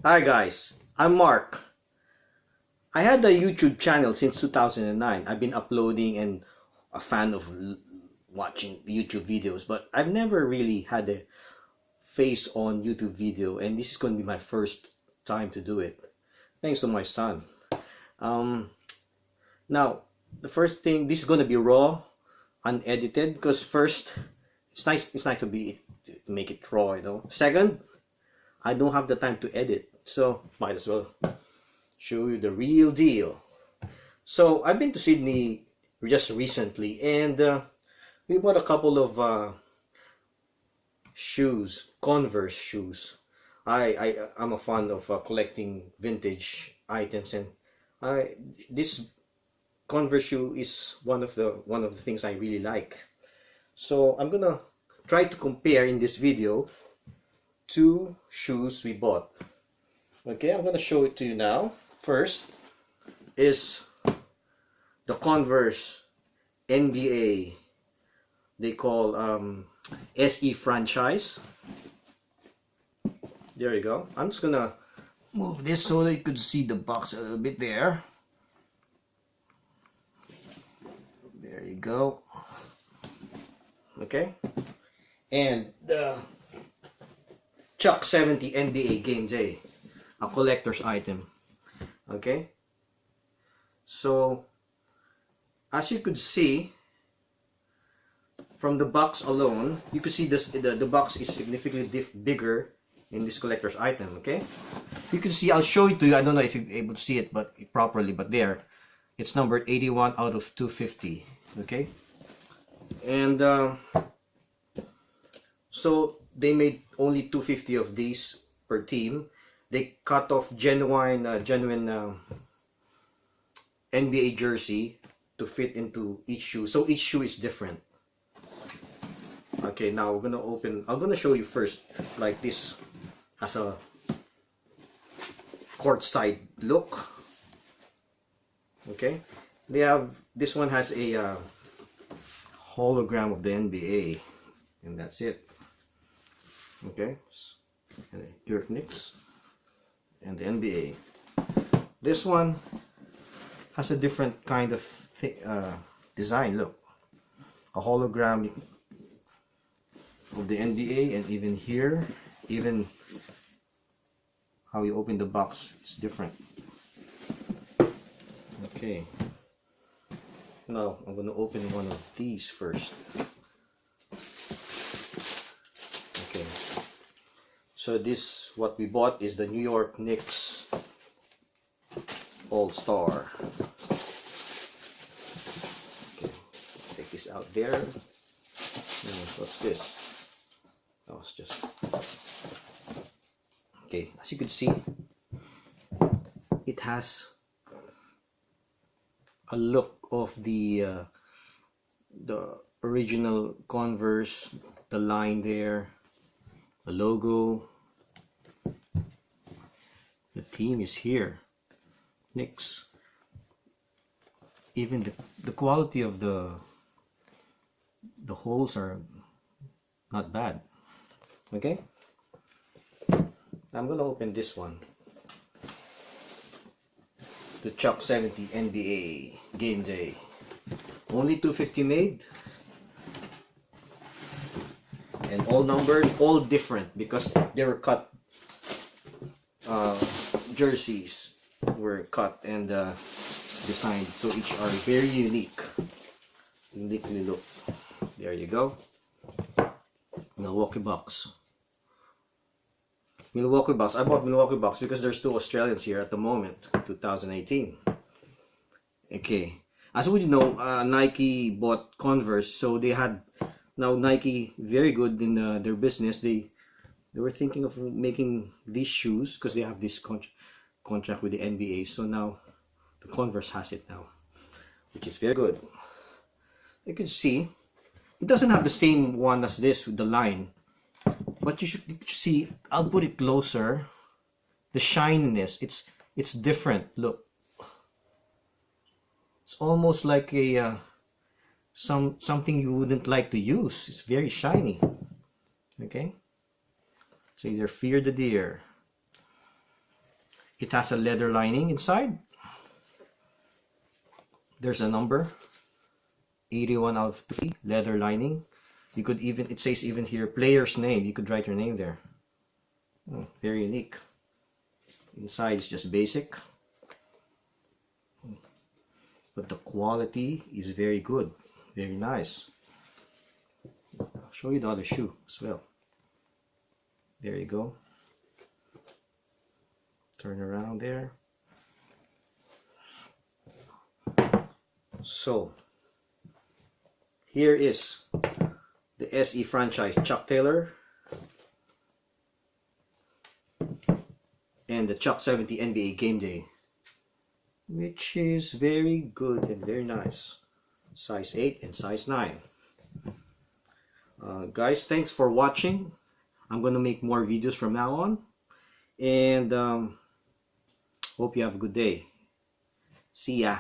Hi guys, I'm Mark. I had a YouTube channel since 2009. I've been uploading and a fan of watching YouTube videos, but I've never really had a face on YouTube video, and this is going to be my first time to do it. Thanks to my son. Now, the first thing, this is going to be raw, unedited, because first, it's nice to make it raw, you know. Second, I don't have the time to edit, so might as well show you the real deal. So I've been to Sydney just recently, and we bought a couple of shoes, Converse shoes. I'm a fan of collecting vintage items, and this Converse shoe is one of the things I really like. So I'm gonna try to compare in this video two shoes we bought. Okay, I'm gonna show it to you now. First is the Converse NBA, they call SE Franchise. There you go. I'm just gonna move this so that you could see the box a little bit there. There you go. Okay, and the Chuck 70 NBA Gameday, a collector's item. Okay, so as you could see from the box alone, you could see this, the box is significantly bigger in this collector's item. Okay, you can see, I'll show it to you. I don't know if you're able to see it but properly, but there it's numbered 81 out of 250. Okay, and so they made only 250 of these per team. They cut off genuine NBA jersey to fit into each shoe, so each shoe is different. Okay, now we're gonna open. I'm gonna show you first, like this has a courtside look. Okay, they have, this one has a hologram of the NBA, and that's it. Okay, and your Knicks and the NBA. This one has a different kind of design. Look, a hologram of the NBA, and even here, even how you open the box is different. Okay, now I'm going to open one of these first. Okay, so this, what we bought is the New York Knicks All-Star. Okay, take this out there. What's this? Oh, it's just, okay, as you can see, it has a look of the original Converse, the line there, the logo, the team is here, Knicks. Even the quality of the holes are not bad. Okay, I'm gonna open this one, the Chuck 70 NBA Gameday. Only 250 made, and all numbered, all different, because they were cut, jerseys were cut and designed, so each are very uniquely look. There you go. Milwaukee box. I bought Milwaukee box because there's two Australians here at the moment, 2018. Okay, as we know, Nike bought Converse, so they had, now Nike, very good in their business. They were thinking of making these shoes because they have this contract with the NBA. So now the Converse has it now, which is very good. You can see it doesn't have the same one as this with the line, but you should see, I'll put it closer, the shininess, it's different. Look, it's almost like a something you wouldn't like to use. It's very shiny. Okay, so either fear the deer. It has a leather lining inside. There's a number 81 out of 3 leather lining. You could even, it says even here, player's name. You could write your name there. Very unique. Inside is just basic, but the quality is very good, very nice. I'll show you the other shoe as well. There you go. Turn around there. So here is the SE Franchise Chuck Taylor and the Chuck 70 NBA Gameday, which is very good and very nice. Size 8 and size 9. Guys, thanks for watching. I'm gonna make more videos from now on, and hope you have a good day. See ya.